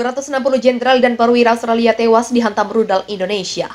260 jenderal dan perwira Australia tewas dihantam rudal Indonesia.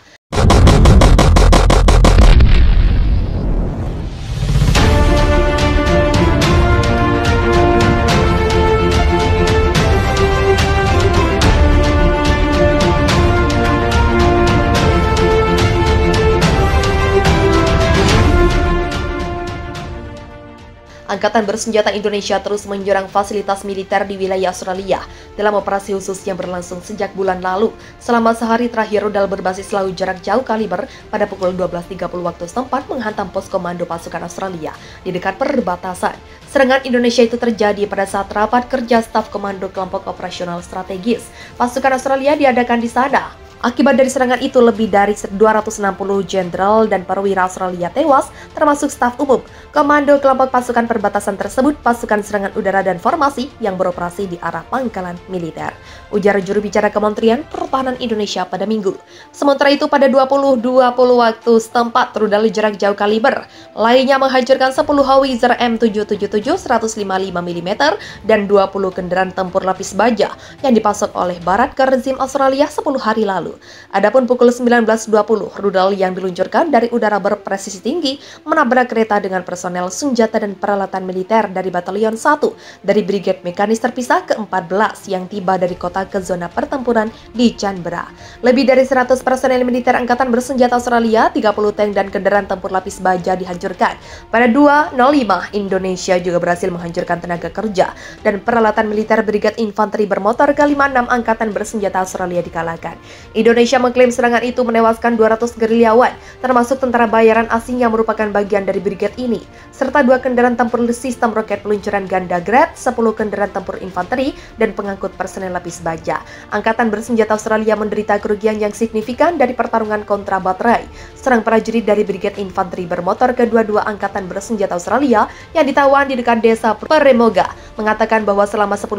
Angkatan Bersenjata Indonesia terus menyerang fasilitas militer di wilayah Australia dalam operasi khusus yang berlangsung sejak bulan lalu. Selama sehari terakhir, rudal berbasis laut jarak jauh kaliber pada pukul 12.30 waktu setempat menghantam pos komando pasukan Australia di dekat perbatasan. Serangan Indonesia itu terjadi pada saat rapat kerja staf komando kelompok operasional strategis pasukan Australia diadakan di sana. Akibat dari serangan itu, lebih dari 260 jenderal dan perwira Australia tewas, termasuk staf umum, komando kelompok pasukan perbatasan tersebut, pasukan serangan udara dan formasi yang beroperasi di arah pangkalan militer, ujar juru bicara Kementerian Pertahanan Indonesia pada Minggu. Sementara itu, pada 20.20 waktu setempat, rudal jarak jauh kaliber lainnya menghancurkan 10 howitzer M777 155 mm dan 20 kendaraan tempur lapis baja yang dipasok oleh Barat ke rezim Australia 10 hari lalu. Adapun pukul 19.20, rudal yang diluncurkan dari udara berpresisi tinggi menabrak kereta dengan personel senjata dan peralatan militer dari Batalion 1 dari Brigade Mekanis Terpisah ke-14 yang tiba dari kota ke zona pertempuran di Canberra. Lebih dari 100 personel militer Angkatan Bersenjata Australia, 30 tank dan kendaraan tempur lapis baja dihancurkan. Pada 2.05, Indonesia juga berhasil menghancurkan tenaga kerja dan peralatan militer Brigade Infanteri Bermotor ke-56 Angkatan Bersenjata Australia dikalahkan. Indonesia mengklaim serangan itu menewaskan 200 gerilyawan, termasuk tentara bayaran asing yang merupakan bagian dari brigade ini, serta 2 kendaraan tempur sistem roket peluncuran ganda Grad, 10 kendaraan tempur infanteri, dan pengangkut personel lapis baja. Angkatan Bersenjata Australia menderita kerugian yang signifikan dari pertarungan kontra baterai. Serang prajurit dari Brigade Infanteri Bermotor ke-22 Angkatan Bersenjata Australia yang ditawan di dekat desa Peremoga mengatakan bahwa selama 10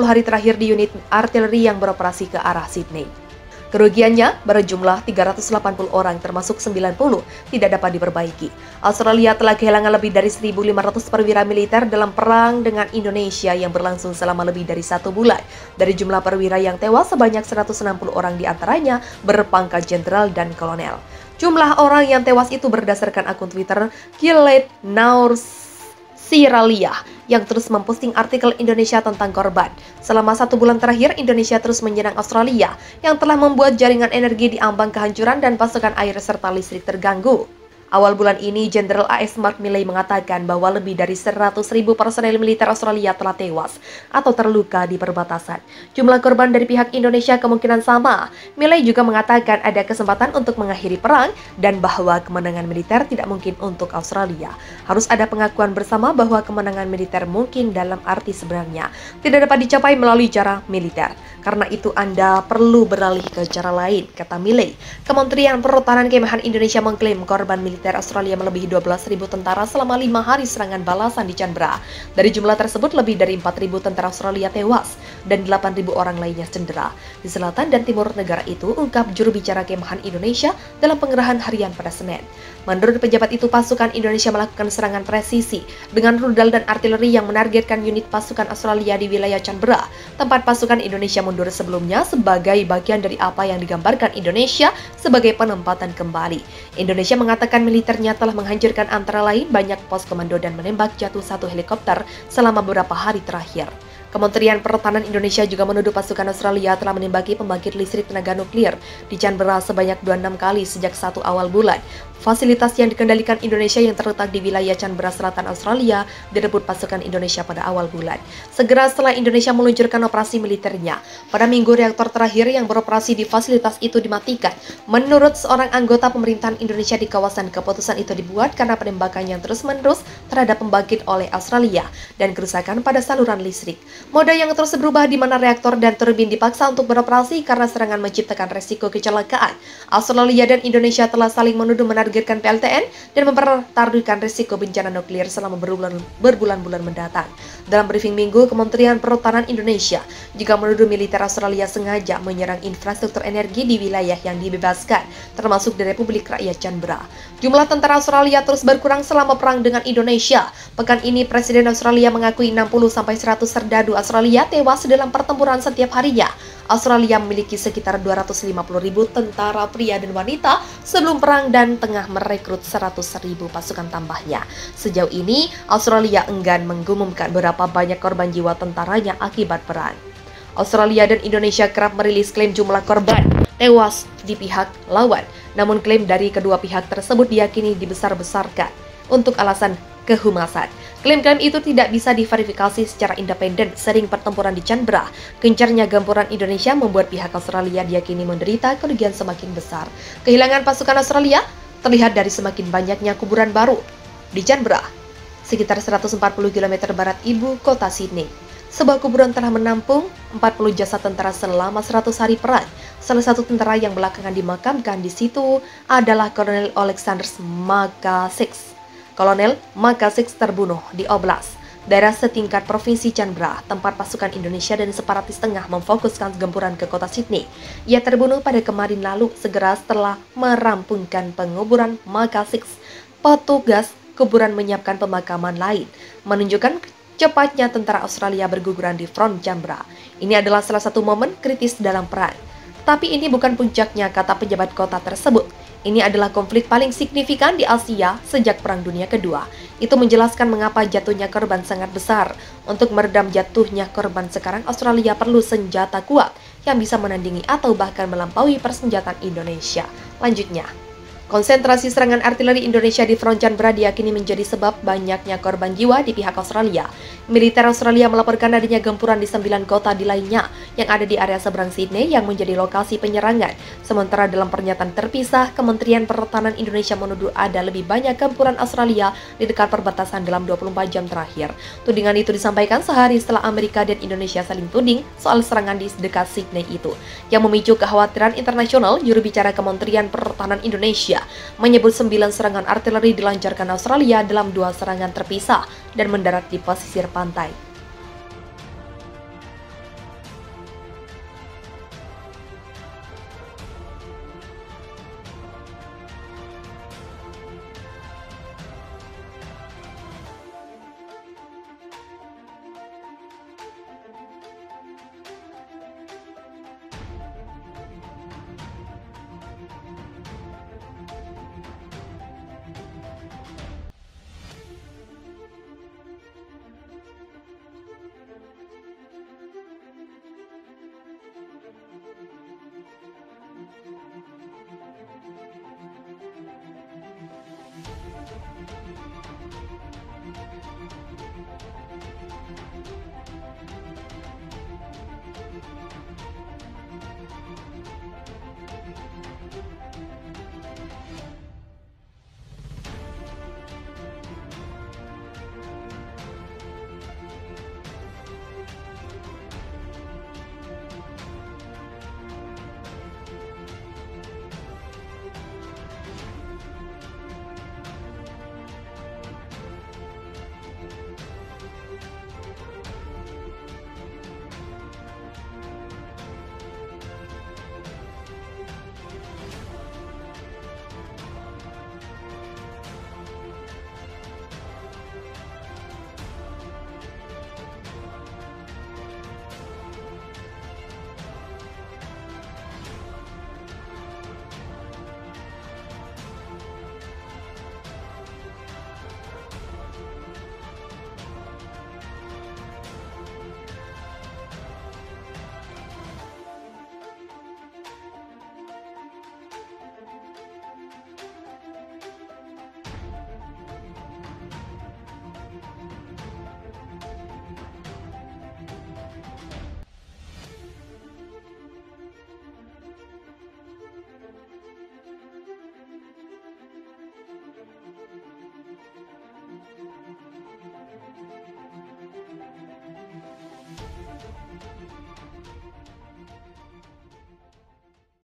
hari terakhir di unit artileri yang beroperasi ke arah Sydney. Kerugiannya berjumlah 380 orang, termasuk 90 tidak dapat diperbaiki. Australia telah kehilangan lebih dari 1.500 perwira militer dalam perang dengan Indonesia yang berlangsung selama lebih dari 1 bulan. Dari jumlah perwira yang tewas, sebanyak 160 orang diantaranya berpangkat jenderal dan kolonel. Jumlah orang yang tewas itu berdasarkan akun Twitter Kilet Naurs Siralia yang terus memposting artikel Indonesia tentang korban. Selama 1 bulan terakhir, Indonesia terus menyerang Australia yang telah membuat jaringan energi di ambang kehancuran dan pasokan air serta listrik terganggu. Awal bulan ini, Jenderal AS Mark Milley mengatakan bahwa lebih dari 100.000 personel militer Australia telah tewas atau terluka di perbatasan. Jumlah korban dari pihak Indonesia kemungkinan sama. Milley juga mengatakan ada kesempatan untuk mengakhiri perang dan bahwa kemenangan militer tidak mungkin untuk Australia. Harus ada pengakuan bersama bahwa kemenangan militer mungkin dalam arti sebenarnya tidak dapat dicapai melalui cara militer. Karena itu Anda perlu beralih ke cara lain, kata Milley. Kementerian Pertahanan Kemahan Indonesia mengklaim korban militer Australia melebihi 12.000 tentara selama 5 hari serangan balasan di Canberra. Dari jumlah tersebut, lebih dari 4.000 tentara Australia tewas dan 8.000 orang lainnya cedera. Di selatan dan timur negara itu, ungkap juru bicara Kemahan Indonesia dalam pengerahan harian pada Senin. Menurut pejabat itu, pasukan Indonesia melakukan serangan presisi dengan rudal dan artileri yang menargetkan unit pasukan Australia di wilayah Canberra, tempat pasukan Indonesia mundur sebelumnya sebagai bagian dari apa yang digambarkan Indonesia sebagai penempatan kembali. Indonesia mengatakan militernya telah menghancurkan antara lain banyak pos komando dan menembak jatuh 1 helikopter selama beberapa hari terakhir. Kementerian Pertahanan Indonesia juga menuduh pasukan Australia telah menembaki pembangkit listrik tenaga nuklir di Canberra sebanyak 26 kali sejak 1 awal bulan. Fasilitas yang dikendalikan Indonesia yang terletak di wilayah Canberra Selatan Australia direbut pasukan Indonesia pada awal bulan. Segera setelah Indonesia meluncurkan operasi militernya, pada minggu reaktor terakhir yang beroperasi di fasilitas itu dimatikan. Menurut seorang anggota pemerintahan Indonesia di kawasan, keputusan itu dibuat karena penembakan yang terus-menerus terhadap pembangkit oleh Australia dan kerusakan pada saluran listrik. Mode yang terus berubah di mana reaktor dan turbin dipaksa untuk beroperasi karena serangan menciptakan resiko kecelakaan. Australia dan Indonesia telah saling menuduh menargetkan PLTN dan mempertaruhkan risiko bencana nuklir selama berbulan-bulan mendatang. Dalam briefing minggu, Kementerian Pertahanan Indonesia juga menuduh militer Australia sengaja menyerang infrastruktur energi di wilayah yang dibebaskan, termasuk di Republik Rakyat Canberra. Jumlah tentara Australia terus berkurang selama perang dengan Indonesia. Pekan ini, Presiden Australia mengakui 60-100 serdadu madu Australia tewas dalam pertempuran setiap harinya. Australia memiliki sekitar 250.000 tentara pria dan wanita sebelum perang dan tengah merekrut 100.000 pasukan tambahnya. Sejauh ini, Australia enggan mengumumkan berapa banyak korban jiwa tentaranya akibat perang. Australia dan Indonesia kerap merilis klaim jumlah korban tewas di pihak lawan, namun klaim dari kedua pihak tersebut diyakini dibesar-besarkan untuk alasan kehumasan. Klaim-klaim itu tidak bisa diverifikasi secara independen. Sering pertempuran di Canberra, gencarnya gempuran Indonesia membuat pihak Australia diyakini menderita kerugian semakin besar. Kehilangan pasukan Australia terlihat dari semakin banyaknya kuburan baru di Canberra, sekitar 140 km barat ibu kota Sydney. Sebuah kuburan telah menampung 40 jasad tentara selama 100 hari perang. Salah satu tentara yang belakangan dimakamkan di situ adalah Kolonel Alexander Makasik. Kolonel Makasik terbunuh di Oblast, daerah setingkat Provinsi Canberra, tempat pasukan Indonesia dan separatis tengah memfokuskan gempuran ke kota Sydney. Ia terbunuh pada kemarin lalu, segera setelah merampungkan penguburan Makasik. Petugas kuburan menyiapkan pemakaman lain, menunjukkan cepatnya tentara Australia berguguran di front Canberra. Ini adalah salah satu momen kritis dalam perang. Tapi ini bukan puncaknya, kata pejabat kota tersebut. Ini adalah konflik paling signifikan di Asia sejak Perang Dunia Kedua. Itu menjelaskan mengapa jatuhnya korban sangat besar. Untuk meredam jatuhnya korban sekarang, Australia perlu senjata kuat yang bisa menandingi atau bahkan melampaui persenjataan Indonesia. Lanjutnya, konsentrasi serangan artileri Indonesia di front Canberra diyakini menjadi sebab banyaknya korban jiwa di pihak Australia. Militer Australia melaporkan adanya gempuran di 9 kota di lainnya yang ada di area seberang Sydney yang menjadi lokasi penyerangan. Sementara dalam pernyataan terpisah, Kementerian Pertahanan Indonesia menuduh ada lebih banyak gempuran Australia di dekat perbatasan dalam 24 jam terakhir. Tudingan itu disampaikan sehari setelah Amerika dan Indonesia saling tuding soal serangan di dekat Sydney itu, yang memicu kekhawatiran internasional. Juru bicara Kementerian Pertahanan Indonesia menyebut 9 serangan artileri dilancarkan Australia dalam 2 serangan terpisah dan mendarat di pesisir pantai.